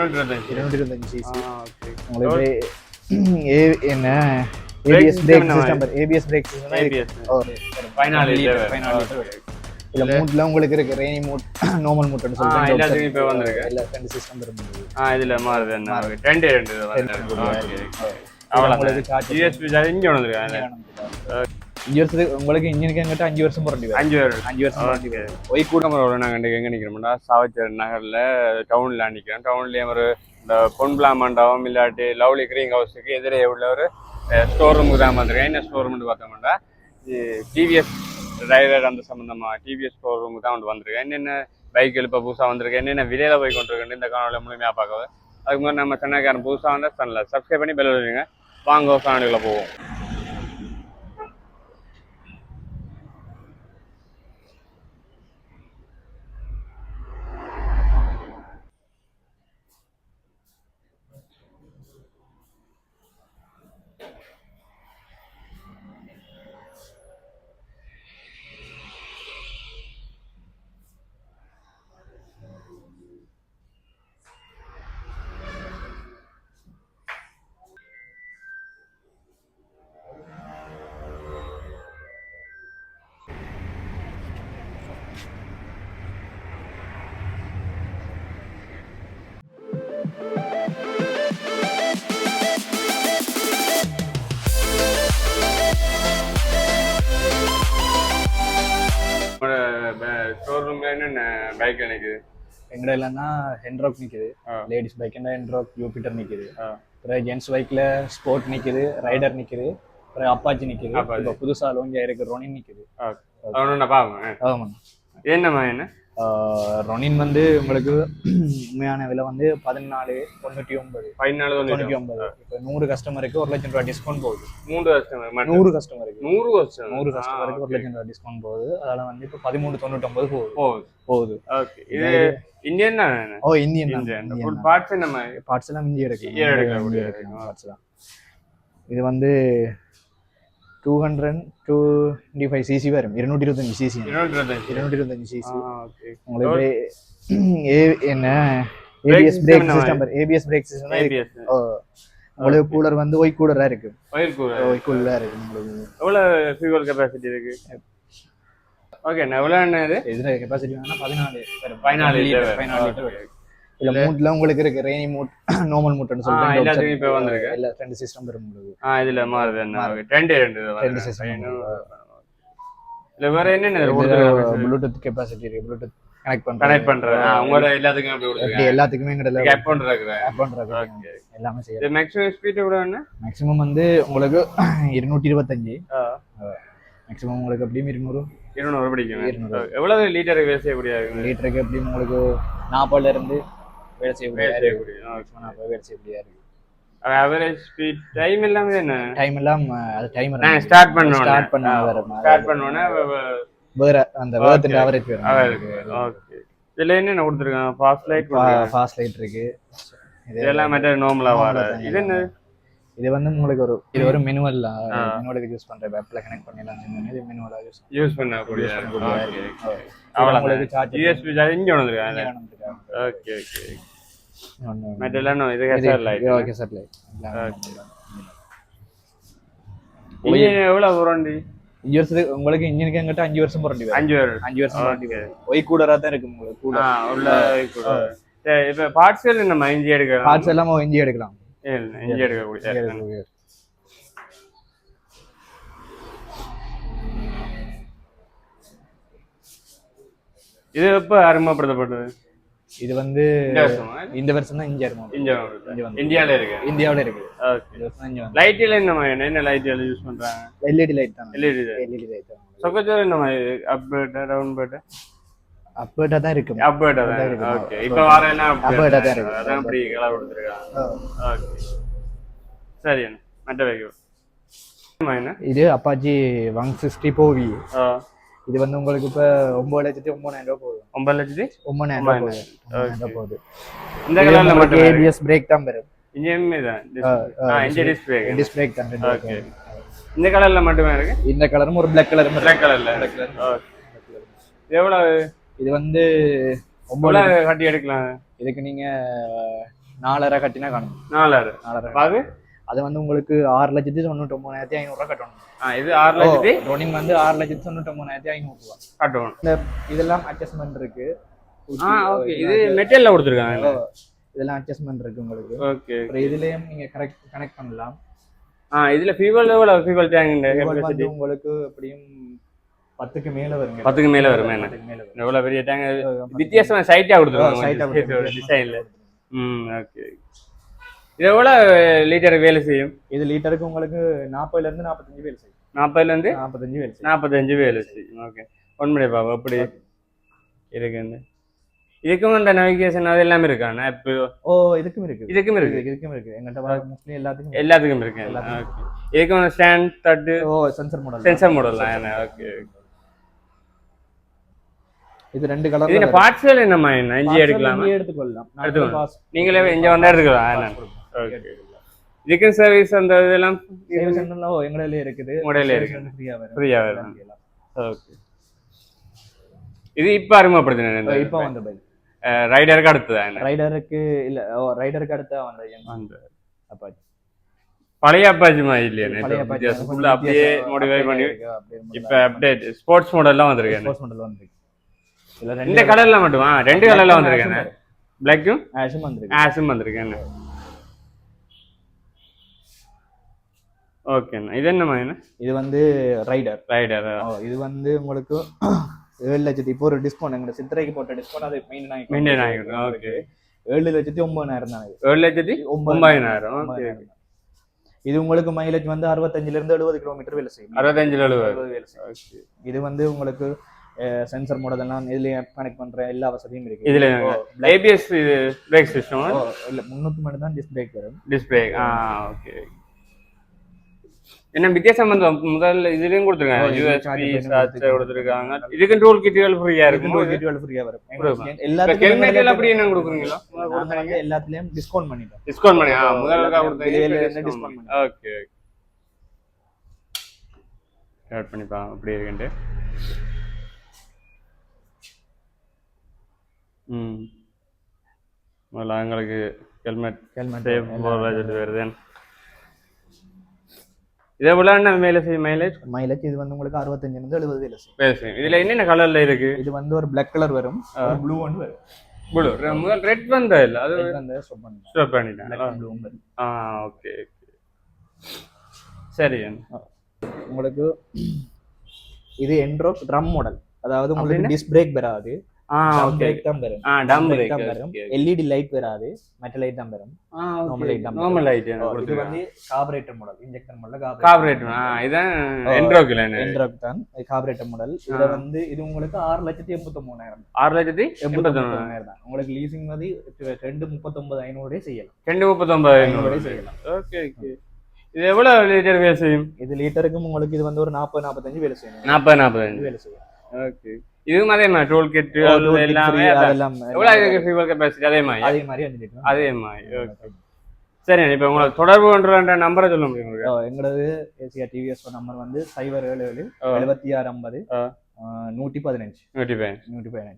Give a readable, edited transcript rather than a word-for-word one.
225 cc. Okay. உங்களுக்கு என்ன ABS brake system, ABS brake system ABS. Final litre. இல்ல மூட்ல உங்களுக்கு இருக்கு ரெய்னி மூட், நார்மல் மூட்னு சொல்லிட்டு எல்லாத்துக்கும் இப்ப வந்திருக்கு. எல்லா ரெண்டு சிஸ்டம் இருக்கு. இதுல மாறுது என்ன? ரெண்டு வந்திருக்கு. ஓகே. அவ்வளவுதான். GSP இங்க வந்திருக்கு. இங்க உங்களுக்கு இன்ஜினுக்கு எங்கிட்ட 5 வருஷம் போராண்டி வரும். 5 வருஷம் போராண்டி வரும். ஒய் கூட்டமரோட நாங்கள் எங்கே நிற்கிறோம்னா சாவச்சேரி நகரில் டவுனில் நிற்கிறோம். டவுன்லேயே ஒரு இந்த பொன்பிளா மண்டபம் இல்லாட்டி லவ்லி கிரீன் ஹவுஸுக்கு எதிரே உள்ள ஒரு ஸ்டோர் ரூமுக்கு தான் வந்திருக்கேன். என்ன ஸ்டோர் ரூம்னு பார்த்தோம்னா டிவிஎஸ் டிரைவர் அந்த சம்மந்தமாக டிவிஎஸ் ஸ்டோர் ரூமுக்கு தான் வந்திருக்கேன். என்னென்ன பைக்கில் இப்போ புதுசாக வந்திருக்கேன், என்னென்ன விலையில் போய் கொண்டிருக்கேன் இந்த காணொலியில் முழுமையாக பார்க்கவே. அதுக்கு முன்னாடி நம்ம சென்னைக்காரன் புதுசாக வந்தால் சேனலில் சப்ஸ்கிரைப் பண்ணி பெல் வைங்க. வாங்க காணொலியில் போவோம். ஷோரூம்ல என்னென்ன பைக் நிற்குது? எங்கட இல்லைன்னா ஹென்ட்ராக் நிற்குது, லேடிஸ் பைக்னா ஹென்ட்ராக் யூபிட்டர் நிற்குது, அப்புறம் ஜென்ஸ் பைக்கில் ஸ்போர்ட் நிற்குது, ரைடர் நிற்குது, அப்புறம் அப்பாச்சி நிற்குது, இப்போ புதுசாக லோஞ்சியாக இருக்கு ரொனின் நிற்குது. ஆமாம். என்னம்மா என்ன ரொனின் வந்து உங்களுக்கு உண்மையான விலை வந்து 14,99. 14,99. இப்போ 100 கஸ்டமருக்கு 1 லட்சம் ரூபாய் டிஸ்கவுண்ட் போகுது. 100 கஸ்டமருக்கு 100 கஸ்டமருக்கு 100 கஸ்டமருக்கு 1 லட்சம் ரூபாய் டிஸ்கவுண்ட் போகுது. அதனால வந்து இப்போ 13,99 போகுது. ஓகே. இது இந்தியன் தான்? இந்தியன். ஃபுல் பார்ட்ஸ் நம்ம பார்ட்ஸ் எல்லாம் இந்தியா எடுக்கலாம். பார்ட்ஸ் எல்லாம் இது வந்து 225 cc வரும். 225 cc. 225 cc. உங்களுக்கு என்ன ABS brake system, ABS brake system உங்களுக்கு கூலர் வந்து ஒய் கூலரா இருக்கு. ஒய் கூலரா இருக்கு. உங்களுக்கு எவ்வளவு ஃபியூல் கெபாசிட்டி இருக்கு? ஓகே. எவ்வளவு என்ன இதுல கெபாசிட்டி வேணா 14 லிட்டர். இல்ல மூட்ல உங்களுக்கு இருக்கு ரெய்னி மூட், நார்மல் மூட்னு சொல்லிட்டு எல்லாத்துக்கும் இப்ப வந்திருக்கு. எல்லா ரெண்டு சிஸ்டம் வரும் உங்களுக்கு. இதுல மாறுது என்ன? ரெண்டு சிஸ்டம். இல்ல வேற என்னென்ன ப்ளூடூத் கெபாசிட்டி இருக்கு. ப்ளூடூத் கனெக்ட் பண்ற உங்களோட எல்லாத்துக்கும் அப்படி கொடுத்துருங்க. எல்லாத்துக்குமே எங்கடல ஆப் பண்றாங்க. எல்லாமே செய்யலாம். இது மேக்ஸிமம் ஸ்பீட் எவ்வளவு என்ன? மேக்ஸிமம் வந்து உங்களுக்கு 225. மேக்ஸிமம் உங்களுக்கு எப்படியும் 200 பிடிக்கும். எவ்வளவு லிட்டருக்கு வேலை செய்யக்கூடிய? லிட்டருக்கு எப்படியும் உங்களுக்கு 40ல இருந்து வேலை செய்யக்கூடிய இருக்கு. அவரேஜ் ஸ்பீட் டைம் எல்லாமே என்ன? டைம் எல்லாம் அது டைமர் ஸ்டார்ட் பண்ணோனே வேற அந்த வேர்த் அவரேஜ் வரும். ஓகே. இதுல என்ன கொடுத்திருக்காங்க? ஃபாஸ்ட் லைட் இருக்கு. இதெல்லாம் மற்ற நார்மலா வர. இது என்ன? இது வந்து உங்களுக்கு இது ஒரு மினுவல் மினுவலுக்கு யூஸ் பண்ற ஆப்ல கனெக்ட் பண்ணிடலாம். இது மினுவலா யூஸ் பண்ணக்கூடிய. ஓகே. அவ்வளவு சார்ஜ் யூஎஸ்பி சார்ஜ் இங்க வந்திருக்கு. ஓகே. மெட்டலனோ இது ஹெசர் light. Okay sir light. Engine எவ்வளவு வாரண்டி? உங்களுக்கு இன்ஜினுக்கு எங்கிட்ட 5 வருஷம் வாரண்டி வரும். 5 வருஷம் வாரண்டி வரும். ஒய் கூலரா தான் இருக்கு உங்களுக்கு. உள்ள கூலர். இப்ப பார்ட்ஸ் நம்ம இன்ஜி எடுக்கலாம். பார்ட்ஸ் எல்லாம் இன்ஜி எடுக்கலாம். இன்ஜி எடுக்கக்கூடிய. இது எப்ப அறிமுகப்படுத்தப்பட்டது? இது வந்து இந்த வருஷம் தான் இந்தியால இருக்கு. லைட்ல என்ன லைட் யூஸ் பண்றாங்க? எல்இடி லைட் தான். LED light. சொக்கச்சோர் என்ன அப்டேட் டவுன் பட் அப்டேட்டா தான் இருக்கு. அப்டேட்டா தான் இருக்கு. ஓகே. இப்போ வர எல்லாம் அப்டேட்டா தான் இருக்கு. அதான் அப்படி கலர் கொடுத்திருக்காங்க. ஓகே. சரி. மற்ற வெஹிக்கிள் என்ன? இது அப்பாச்சி 160 போவி. இது வந்து உங்களுக்கு இப்ப 9,09,000 போகுது. 9,09,000 போகுது. இந்த கலர்ல மட்டும் ஏபிஎஸ் பிரேக் தான் வரும். இன்ஜின் தான். இன்ஜின் டிஸ்க் பிரேக் தான். ஓகே. இந்த கலர்ல மட்டுமே இருக்கு. இந்த கலரும் ஒரு பிளாக் கலர். எவ்வளவு? இது வந்து 9 கட்டி எடுக்கலாம். இதுக்கு நீங்க 4.5 கட்டினா காணும். 4.5 4.5 அது வந்து உங்களுக்கு 6,99,500 கட்டணும். இது 6 லட்சத்தி ரன்னிங் வந்து 6,99,500 கட்டணும். இந்த இதெல்லாம் அட்ஜஸ்ட்மெண்ட் இருக்கு. ஓகே இது மெட்டீரியல்ல கொடுத்துருக்காங்க. இதெல்லாம் அட்ஜஸ்ட்மெண்ட் இருக்கு உங்களுக்கு. ஓகே அப்புறம் இதுலயும் நீங்க கனெக்ட் பண்ணலாம். இதுல ஃபியூவல் எவ்வளவு ஃபியூவல் டேங்க் வந்து உங்களுக்கு எப்படியும் 10க்கு மேல வரும். 10க்கு மேல வரும். எவ்வளவு பெரிய டேங்க் வித்தியாசமா சைட்டா கொடுத்துருக்காங்க டிசைன்ல. ஓகே இது எவ்வளவு லிட்டர் வேலை செய்யும்? இது லிட்டருக்கு உங்களுக்கு 40ல இருந்து 45 வேலை செய்யும். 40ல இருந்து 45 வேலை செய்யும். ஓகே ஒன் மினிட் பாப்பா அப்படி இருக்குன்னு. இதுக்கும் அந்த நேவிகேஷன் அது எல்லாமே இருக்கா? ஆப் இதுக்கும் இருக்கு. எங்கள்கிட்ட மோஸ்ட்லி எல்லாத்துக்கும் இருக்கு. ஓகே இதுக்கும் ஸ்டாண்ட் தட்டு சென்சார் மாடல். ஓகே இது 2 கலர். இது பார்ட்ஸ்ல என்னமா இஞ்சி எடுக்கலாம்? எடுத்துக்கலாம். நீங்களே இங்க வந்தா எடுத்துக்கலாம். ஓகே இதுக்கு சர்வீஸ் அந்த இதெல்லாம் எங்களே இருக்குது. மாடல்ல இருக்கு. ஃப்ரீயா வரும். ஓகே இது இப்ப அறிமுகப்படுத்தினேன். இப்ப வந்த பைக் ரைடருக்கு அடுத்தது. ரைடருக்கு இல்ல ரைடருக்கு அடுத்த வந்த அப்பாச்சி. பழைய அப்பாச்சி மாதிரி இல்லையா? பழைய அப்பாச்சி அப்படியே மாடிஃபை பண்ணி இப்ப அப்டேட் ஸ்போர்ட்ஸ் மாடல்லாம் வந்திருக்கு. ஸ்போர்ட்ஸ் மாடல் வந்திருக்கு. இந்த கலர்ல மட்டுமா? 2 கலர்ல வந்திருக்கேன். பிளாக்கும் ஆஷும் வந்திருக்கேன். ஓகேண்ணா இது என்னமா? இது வந்து ரைடர். இது வந்து உங்களுக்கு 7 லட்சத்தி இப்போ ஒரு டிஸ்கவுண்ட் எங்க சித்திரைக்கு போட்ட டிஸ்கவுண்ட் அது மெயின்டைன் ஆகிடும். ஓகே 7,09,000 தான். 7,09,000. ஓகே இது உங்களுக்கு மைலேஜ் வந்து 65ல இருந்து 70 கிலோமீட்டர் வேலை செய்யும். 65ல 70 வேலை செய்யும். இது வந்து உங்களுக்கு சென்சார் மாடல் எல்லாம் இதுலயே கனெக்ட் பண்ற எல்லா வசதியும் இருக்கு. இதுல ABS பிரேக் சிஸ்டம் இல்ல முன்னுக்கு மட்டும் தான் டிஸ்க் பிரேக் வரும். Disc brake. ஓகே என்ன வித்தியாசம் வந்து முதல்ல இதுலயும் கொடுத்துருக்காங்க. USB சார்ஜ் கொடுத்துருக்காங்க. இதுக்கு டூல் கிட்கள் ஃப்ரீயா இருக்கும். டூல் கிட்கள் ஃப்ரீயா வரும். எல்லாத்துக்கும் ஹெல்மெட் எல்லாம் அப்படி என்ன கொடுக்குறீங்களா? கொடுத்தாங்க எல்லாத்துலயும் டிஸ்கவுண்ட் பண்ணிட்டோம். டிஸ்கவுண்ட் பண்ணி முதல்ல கொடுத்தீங்க என்ன டிஸ்கவுண்ட் பண்ணி. ஓகே ஸ்டார்ட் பண்ணி பா அப்படி இருக்குன்னு. முதல்ல எங்களுக்கு ஹெல்மெட் சேஃப் வருது. இதே போல என்ன வேலை செய்யும்? மைலேஜ் இது வந்து உங்களுக்கு 65ல இருந்து 70 வேலை செய்யும். இதுல என்னென்ன கலர்ல இருக்கு? இது வந்து ஒரு பிளாக் கலர் வரும், ப்ளூ ஒன்று வரும். ப்ளூ முதல் ரெட் வந்தா இல்ல அது வந்து ஸ்டாப் பண்ணிட்டேன். ப்ளூ வரும். ஓகே சரி. உங்களுக்கு இது என்ட்ரோக் ட்ரம் மாடல். அதாவது உங்களுக்கு டிஸ்க் பிரேக் வராது. பிரேக் தான் வரும். டம் பிரேக் தான் வரும். LED லைட் வராது. மெட்டல் லைட் தான் வரும். Normal light. இது வந்து carburettor model. Injector model carburettor. இதான் என்ட்ரோக் தான் கார்பரேட்டர் மாடல். இதுல வந்து இது உங்களுக்கு 6,89,000. 6,89,000 தான். உங்களுக்கு லீசிங் வந்து 2,39,500 செய்யலாம். 2,39,500 செய்யலாம். Okay okay. இது எவ்வளவு லிட்டர் வேலை செய்யும்? இது லிட்டருக்கு உங்களுக்கு இது வந்து ஒரு 40-45 வேலை செய்யும். 40-45 வேலை செய்யும். ஓகே இதுவும் அதே மாதிரி டோல் கிட் எல்லாமே அதெல்லாம் எவ்வளவு இருக்கு ஃபியூவல் கெபாசிட்டி? அதே மாதிரி அதே மாதிரி. ஓகே சரி. இப்போ உங்களுக்கு தொடர்பு பண்ற நம்பரை சொல்ல முடியுமா? எங்களது ஏசியா டிவிஎஸ் நம்பர் வந்து 077 7650 115.